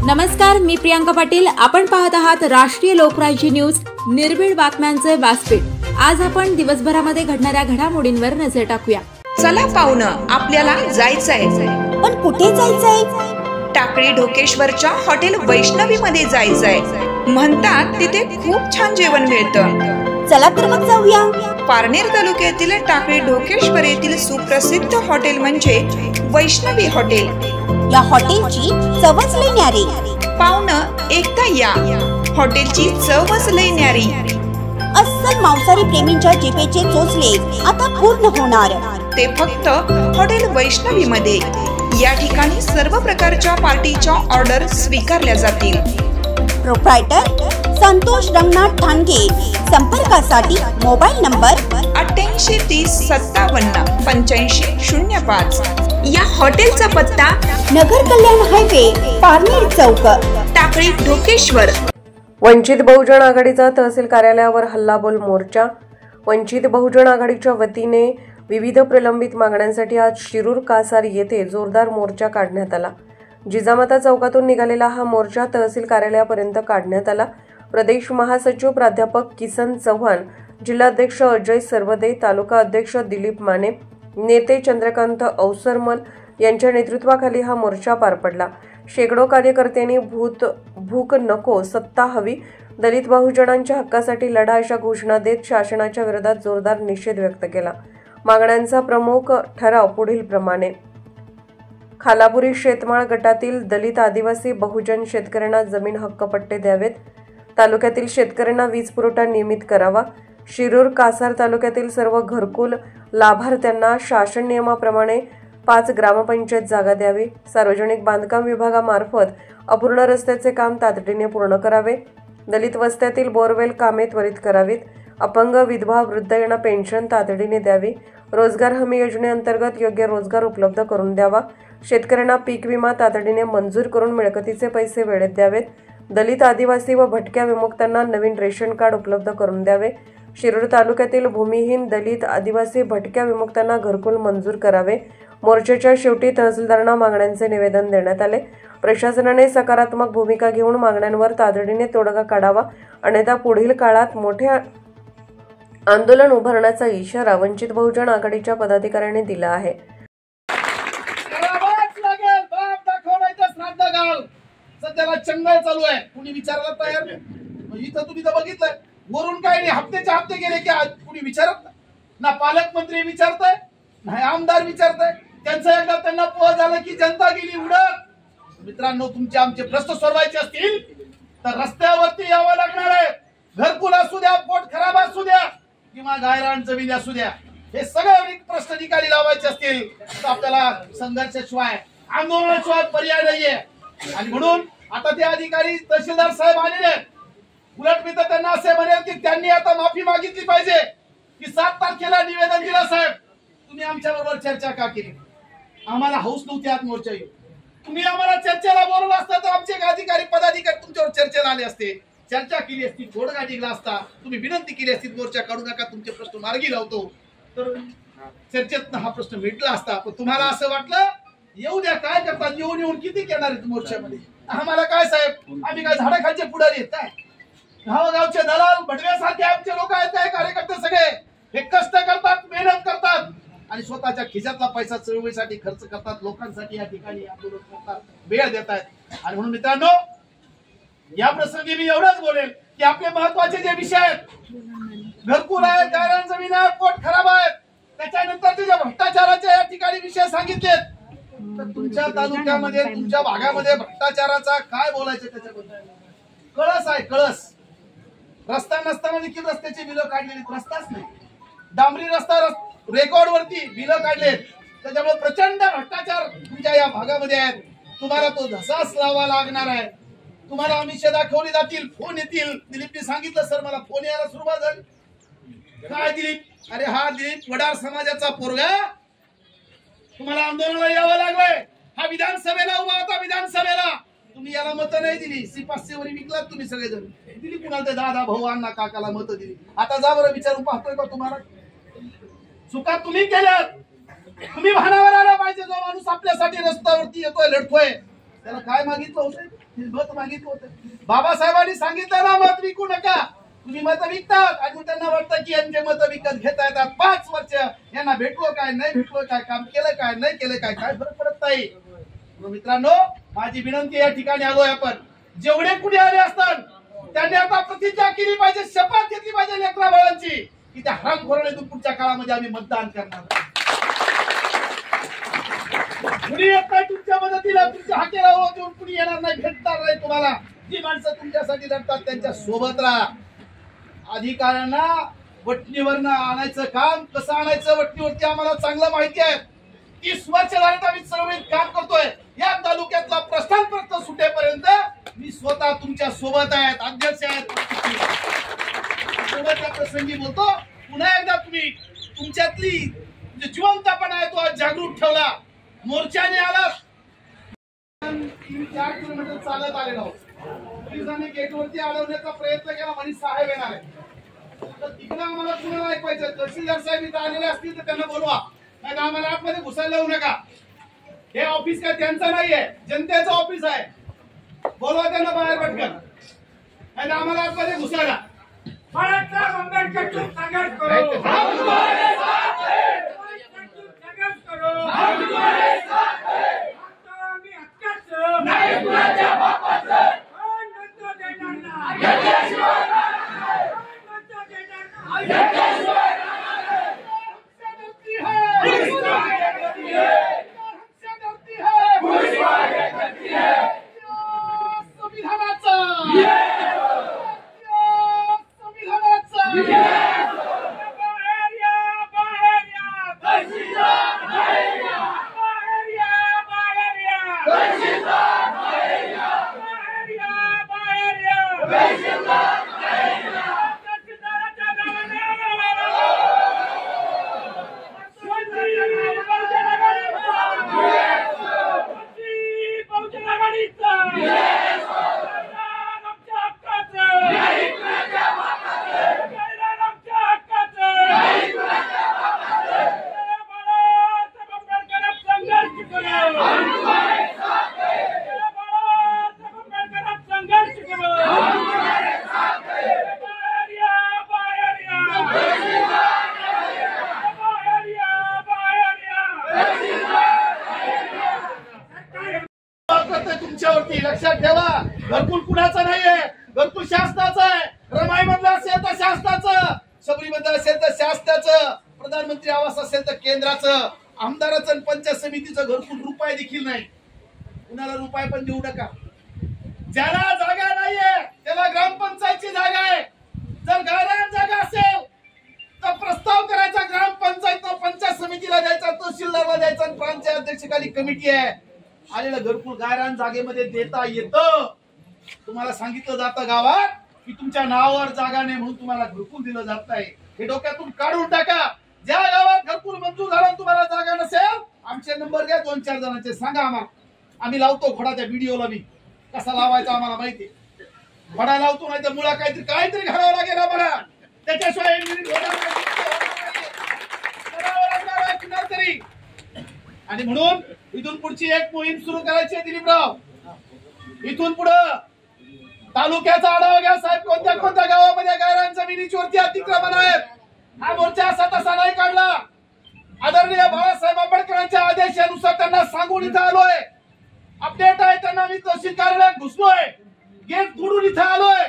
नमस्कार, मी प्रियांका पाटील. आपण पाहत आहात राष्ट्रीय लोकराज्य न्यूज, निर्भीड बातम्यांचे व्यासपीठ. आज आपण दिवसभरामध्ये घडणाऱ्या घडामोडींवर नजर टाकूया. चला पाहुणं, आपल्याला जायचंय. पण कुठे जायचंय? टाकळी ढोकेश्वरच्या हॉटेल वैष्णवी मध्ये जायचंय. म्हणतात तिथे खूप छान जेवण मिळतं. चला तर मग जाऊया. पारनेर तालुक्यातील टाकळी ढोकेश्वर येथील सुप्रसिद्ध हॉटेल म्हणजे वैष्णवी हॉटेल. या हॉटेलची चवच लई न्यारी. पाहुणं, एकदा या. हॉटेलची चवच लई न्यारी. अस्सल मांसाहारी प्रेमींच्या जिभेचे चोचले आता पूर्ण होणार. ते फक्त हॉटेल वैष्णवी मध्ये. या ठिकाणी सर्व प्रकारच्या पार्टीच्या ऑर्डर स्वीकारल्या जातील. प्रोप्रायटर संतोष रंगनाथ ठाणगे. संपर्कासाठी मोबाईल नंबर 8830578505. या हॉटेलचा पत्ता नगर कल्याण हायवे, पारनेर चौक, टाकळी ढोकेश्वर. वंचित बहुजन आघाडीचा तहसील कार्यालयावर हल्लाबोल मोर्चा. वंचित बहुजन आघाडीच्या वतीने विविध प्रलंबित मागण्यांसाठी आज शिरूर कासार येथे जोरदार मोर्चा काढण्यात आला. जिजामाता चौकातून निघालेला हा मोर्चा तहसील कार्यालयापर्यंत काढण्यात आला. प्रदेश महासचिव प्राध्यापक किसन चव्हाण, जिल्हाध्यक्ष अजय सरवदे, तालुका अध्यक्ष दिलीप माने, नेते चंद्रकांत अवसरमल यांच्या नेतृत्वाखाली हा मोर्चा पार पडला. शेकडो कार्यकर्त्यांनी भूक नको, सत्ता हवी, दलित बहुजनांच्या हक्कासाठी लढा अशा घोषणा देत शासनाच्या विरोधात जोरदार निषेध व्यक्त केला. मागण्यांचा प्रमुख ठराव पुढील प्रमाणे: खालापुरी शेतमाळ गटातील दलित, आदिवासी, बहुजन शेतकऱ्यांना जमीन हक्क पट्टे द्यावेत. तालुक्यातील शेतकऱ्यांना वीज पुरवठा नियमित करावा. शिरूर कासार तालुक्यातील सर्व घरकुल लाभार्थ्यांना शासन नियमाप्रमाणे 5 ग्रामपंचायत जागा द्यावी. सार्वजनिक बांधकाम विभागामार्फत अपूर्ण रस्त्याचे काम तातडीने पूर्ण करावे. दलित वस्त्यातील बोरवेल कामे त्वरित करावीत. अपंग, विधवा, वृद्ध यांना पेन्शन तातडीने द्यावी. रोजगार हमी योजनेअंतर्गत योग्य रोजगार उपलब्ध करून द्यावा. शेतकऱ्यांना पीक विमा तातडीने मंजूर करून मिळकतीचे पैसे वेळेत द्यावेत. दलित, आदिवासी व भटक्या विमुक्तांना नवीन रेशन कार्ड उपलब्ध करून द्यावे. शिरूर तालुक्यातील भूमिहीन, दलित, आदिवासी, भटक्या विमुक्तांना घरकुल मंजूर करावे. मोर्चाच्या शेवटी तहसीलदारांना मागण्यांचे निवेदन देण्यात आले. प्रशासनाने सकारात्मक भूमिका घेऊन मागण्यांवर तातडीने तोडगा काढावा, अन्यथा पुढील काळात मोठे आंदोलन उभारण्याचा इशारा वंचित बहुजन आघाडीच्या पदाधिकाऱ्यांनी दिला आहे. सध्याला चंगळ चालू आहे. कुणी विचारायला तयार नाही. इथं तुम्ही तर बघितलंय, वरून काय नाही, हप्ते गेले की आज कुणी विचारत नाही. ना पालकमंत्री विचारताय, नाही आमदार विचारताय. त्यांचं एकदा त्यांना पोह झालं की जनता गेली उडत. मित्रांनो, तुमचे आमचे प्रश्न सोडवायचे असतील तर रस्त्यावरती यावं लागणार आहे. घरकुल असू द्या, पोट खराब असू द्या, किंवा गायरान जमीन असू द्या, हे सगळे प्रश्न निकाली लावायचे असतील तर आपल्याला संघर्षाशिवाय, आंदोलनाशिवाय पर्याय नाहीये. आणि म्हणून आता ते अधिकारी तहसीलदार साहेब आलेले आहेत. उलट मी तर त्यांना असे म्हणेल की त्यांनी आता माफी मागितली पाहिजे की 7 तारखेला निवेदन दिलं, साहेब तुम्ही आमच्या बरोबर चर्चा का केली? आम्हाला हौस नव्हती आत मोर्चा येऊ. तुम्ही आम्हाला चर्चेला बोलवलं असतं तर आमचे अधिकारी पदाधिकारी तुमच्यावर चर्चेला आले असते, चर्चा केली असती, तोडगा निघला असता. तुम्ही विनंती केली असती मोर्चा काढू नका, तुमचे प्रश्न मार्गी लावतो, तर चर्चेत हा प्रश्न मिटला असता. पण तुम्हाला असं वाटलं येऊ द्या, काय करतात, येऊन किती येणार आहेत मोर्चामध्ये? आम्हाला काय साहेब, आम्ही काय झाडाखालचे पुढारी आहेत काय? गावगावचे दलाल, भटव्यासारखे आमचे लोक आहेत काय? कार्यकर्ते सगळे हे कष्ट करतात, मेहनत करतात आणि स्वतःच्या खिशातला पैसा चळवळीसाठी खर्च करतात, लोकांसाठी या ठिकाणी आंदोलन करतात, वेळ देत आहेत. आणि म्हणून मित्रांनो, या प्रसंगी मी एवढंच बोलेल की आपले महत्वाचे जे विषय आहेत, घरकुल आहे, गायरान जमीन आहे, पोट खराब आहे, त्याच्यानंतर जे भ्रष्टाचाराचे या ठिकाणी विषय सांगितलेत, तर तुमच्या तालुक्यामध्ये, तुमच्या भागामध्ये भ्रष्टाचाराचा काय बोलायचं त्याच्याबद्दल? कळस आहे, कळस. रस्ता नसताना देखील रस्त्याची बिलं काढलेली, रस्ताच नाही. डांबरी रस्ता रेकॉर्ड वरती बिलं काढलेत. त्याच्यामुळे प्रचंड भ्रष्टाचार तुमच्या या भागामध्ये आहेत. तुम्हाला तो धसास लावा लागणार आहे. तुम्हाला आमिषे दाखवली जातील, फोन येतील. दिलीपने सांगितलं, सर मला फोन यायला सुरुवात झाली. काय दिलीप? अरे हा दिलीप वडार समाजाचा पोरगा, तुम्हाला आंदोलनाला यावं लागलंय. हा विधानसभेला उभा होता, विधानसभेला तुम्ही याला मतं नाही दिली. C500 वरी विकलात तुम्ही सगळेजण. दिली कुणाला ते दादा, भाऊ, अण्णा, काकाला मतं दिली. आता जा बरं विचारून पाहतोय का तुम्हाला? चुका तुम्ही केल्यात. तुम्ही भानावर आला पाहिजे. जो माणूस आपल्यासाठी रस्त्यावरती येतोय, लढतोय, त्याला काय मागितलं होतं? मत मागितलं होतं. बाबासाहेबांनी सांगितलं ना, मत विकू नका. तुम्ही मत विकतात आणि त्यांना वाटतं की यांचे मत विकत घेता येतात. 5 वर्ष यांना भेटलो काय, नाही भेटलो काय, काम केलं काय, नाही केलं काय, काय फरक पडत नाही. मित्रांनो, माझी विनंती या ठिकाणी आलोय आपण, जेवढे कुणी आले असतात त्यांनी आता प्रतिज्ञा केली पाहिजे, शपथ घेतली पाहिजे लेकरा बाळांची की त्या हरामखोरांतून पुढच्या काळामध्ये आम्ही मतदान करणार. कुणी येत नाही तुमच्या मदतीला, तुमच्या हाकेला देऊन कुणी येणार नाही, भेटणार नाही तुम्हाला. जी माणसं तुमच्यासाठी लढतात त्यांच्या सोबत राहा. अधिकाऱ्यांना वटणीवरनं आणायचं काम कसं आणायचं वटणीवरती आम्हाला चांगलं माहिती आहे. 30 वर्ष झाले आम्ही चळवळीत काम करतोय. या तालुक्यातला प्रश्न सुटेपर्यंत मी स्वतः तुमच्या सोबत आहेत, अध्यक्ष आहेत. सोबतच्या प्रसंगी बोलतो, पुन्हा एकदा तुम्ही तुमच्यातली जिवंतपणा आहे तो आज जागृत ठेवला. मोर्चाने आला, 3-4 किलोमीटर चालत आलेलो आहोत. पोलिसांनी गेटवरती अडवण्याचा प्रयत्न केला, म्हणे साहेब येणार आहे. तिकडे आम्हाला कुणाला ऐकवायचं, तहसीलदार साहेब इथं आलेले असतील तर त्यांना बोलवा, नाही आम्हाला आतमध्ये घुसायला लावू नका. हे ऑफिस काय त्यांचं नाहीये, जनतेचं ऑफिस आहे. बोलवा त्यांना बाहेर पटकन, नाही आम्हाला आतमध्ये घुसायला. तुमच्यावरती लक्षात ठेवा, घरकुल कुणाचं नाहीये, घरकुल शासनाचं आहे. रमाई मधलं असेल तर शासनाचं, सबरी मधलं असेल तर शासनाचं, प्रधानमंत्री आवास असेल तर केंद्राचं, आमदाराचं आणि पंचायत समितीचं घरकुल रुपये देखील नाही. कुणाला रुपये पण देऊ नका. ज्याला जागा नाहीये त्याला ग्रामपंचायतची जागा आहे. जर गायरान जागा असेल तर प्रस्ताव करायचा, ग्रामपंचायत पंचायत समितीला द्यायचा, तहसीलदारला द्यायचा, आणि प्रांत अध्यक्षाखाली कमिटी आहे. आलेलं घरकुल गायरान जागेमध्ये देता येतं. तुम्हाला सांगितलं जातं गावात की तुमच्या नावावर जागा नाही म्हणून तुम्हाला घरकुल दिलं जात नाही. हे डोक्यातून काढून टाका. ज्या गावात घरकुल मंजूर झालं तुम्हाला जागा नसेल, आमचे नंबर घ्या, 2-4 जणांचे सांगा आम्हाला, आम्ही लावतो घोडा. त्या व्हिडिओला मी कसा लावायचा आम्हाला माहिती, घोडा लावतो, नाही तर मुळा काहीतरी घालावं लागेल आम्हाला. त्याच्याशिवाय तरी. आणि म्हणून इथून पुढची एक मोहीम सुरू करायची आहे दिलीपराव. इथून पुढं तालुक्याचा आढावा घ्या साहेब, कोणत्या कोणत्या गावामध्ये गायरान जमिनीची वरती अतिक्रमण आहेत. हा मोर्चा असा तसा नाही काढला. आदरणीय बाळासाहेब आंबेडकरांच्या आदेशानुसार त्यांना सांगून इथं आलोय. अपडेट आहे त्यांना, मी तहसील कार्यालयात घुसलोय, गेट तोडून इथं आलोय.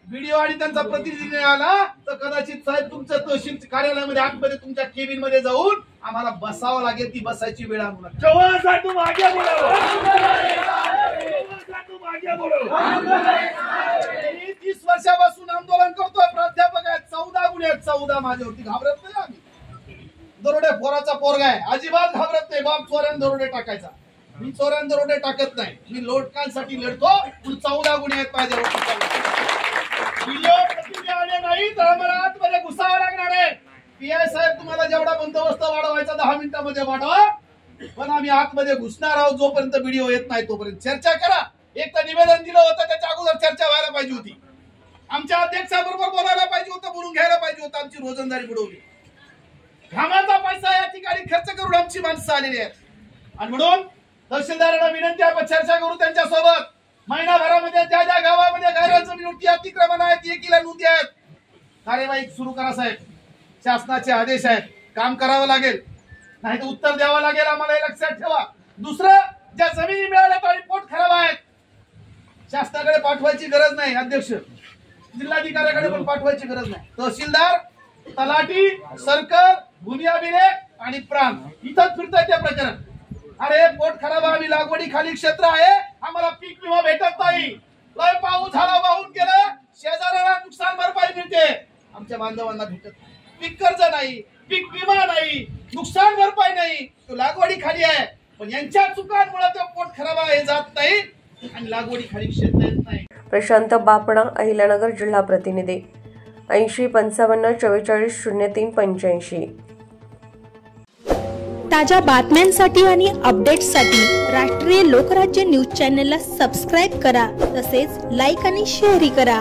व्हिडिओ आणि त्यांचा प्रतिनिधी आला तर कदाचित साहेब तुमचं तहसील कार्यालयामध्ये आतमध्ये तुमच्या केबिन मध्ये जाऊन आम्हाला बसावं लागेल. ती बसायची वेळ आणू नका. 30 वर्षापासून आंदोलन करतोय. प्राध्यापक आहेत, 14 गुन्हे आहेत, 14 माझ्यावरती. घाबरत नाही आम्ही. दरोडे फोराचा पोरगा आहे, अजिबात घाबरत नाही. बाप चोऱ्यान दरोडे टाकायचा, मी चोऱ्यान दरोडे टाकत नाही. मी लोटकांसाठी लढतो. 14 गुन्हे आहेत माझ्यावरती. व्हिडिओ प्रतिक्रिया आले नाही तर आम्हाला आतमध्ये घुसावं लागणार आहे. पीआय साहेब तुम्हाला जेवढा बंदोबस्त वाढवायचा 10 मिनिटांमध्ये वाढवा, पण आम्ही आतमध्ये घुसणार आहोत जोपर्यंत व्हिडिओ येत नाही तोपर्यंत. चर्चा करा. एक तर निवेदन दिलं होतं, त्याच्या अगोदर चर्चा व्हायला पाहिजे होती. आमच्या अध्यक्षाबरोबर बोलायला पाहिजे होतं, बोलून घ्यायला पाहिजे होतं. आमची रोजंदारी बुडवली. घामाचा पैसा या ठिकाणी खर्च करून आमची माणसं आलेली आहेत. आणि म्हणून तहसीलदारांना विनंती आहे, चर्चा करू त्यांच्या सोबत. महिनाभरामध्ये ज्या ज्या गावामध्ये गैरजमिनी अतिक्रमण आहेत, एकीला नोंदी आहेत, कार्यवाही सुरू करा साहेब. शासनाचे आदेश आहेत, काम करावं लागेल, नाही तर उत्तर द्यावं लागेल आम्हाला, हे लक्षात ठेवा. दुसरं, ज्या जमिनी मिळाल्या तर रिपोर्ट खराब आहेत, शासनाकडे पाठवायची गरज नाही. अध्यक्ष, जिल्हाधिकाऱ्याकडे पण पाठवायची गरज नाही. तहसीलदार, तलाठी, सर्कल, भूमी अभिलेख आणि प्रांत इथंच फिरतंय ते प्रकरण. अरे पोट खराब, आम्ही लागवडी खाली क्षेत्र आहे, आम्हाला पीक विमा भेटत नाही, लय पाऊस झाला वाहून गेलं, शेजाऱ्याला नुकसान भरपाई मिळते, आमच्या बांधवांना भेटत नाही. पीक कर्ज नाही, पीक विमा नाही, नुकसान भरपाई नाही, तो लागवडी खाली आहे, पण यांच्या चुकांमुळे तो पोट खराब आहे जात नाही आणि लागवडी खाली क्षेत्र येत नाही. प्रशांत बापणा, अहिल्यानगर जिल्हा प्रतिनिधी. 8055440385. ताज्या बातम्यांसाठी आणि अपडेट्ससाठी राष्ट्रीय लोकराज्य न्यूज चॅनलला सबस्क्राईब करा, तसेच लाईक आणि शेअरही करा.